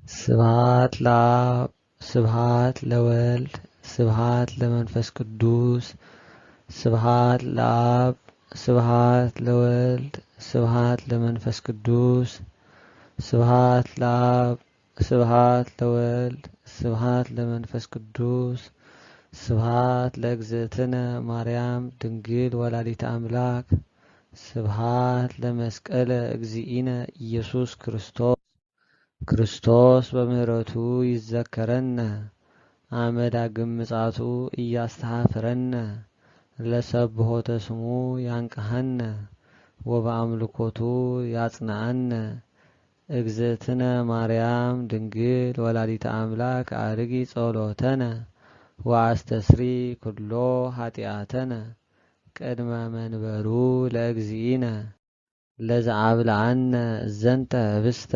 ስብሐት ለአብ ስብሐት ለወልድ ስብሐት ለመንፈስ ቅዱስ ስብሐት ለአብ ስብሐት ለወልድ ስብሐት ለመንፈስ ቅዱስ ስብሐት ለአብ ስብሐት ለወልድ ስብሐት ለመንፈስ ቅዱስ ስብሐት ለእግዝእትነ ማርያም ድንግል ወላዲተ አምላክ ስብሐት ለመስቀለ እግዚእነ ኢየሱስ ክርስቶስ በምህረቱ ይዘከረነ አመዳግም ምጻቱ እያስተሐፍረነ ለሰብሖተ ስሙ ያንቀሐነ ወበአምልኮቱ ያጽናአነ እግዝእትነ ማርያም ድንግል ወላዲተ አምላክ አርጊ ጸሎተነ ወአስተስሪ ኩሎ ኃጢአተነ ቅድመ መንበሩ ለእግዚእነ ለዘአብልዐነ ዘንተ ህብስተ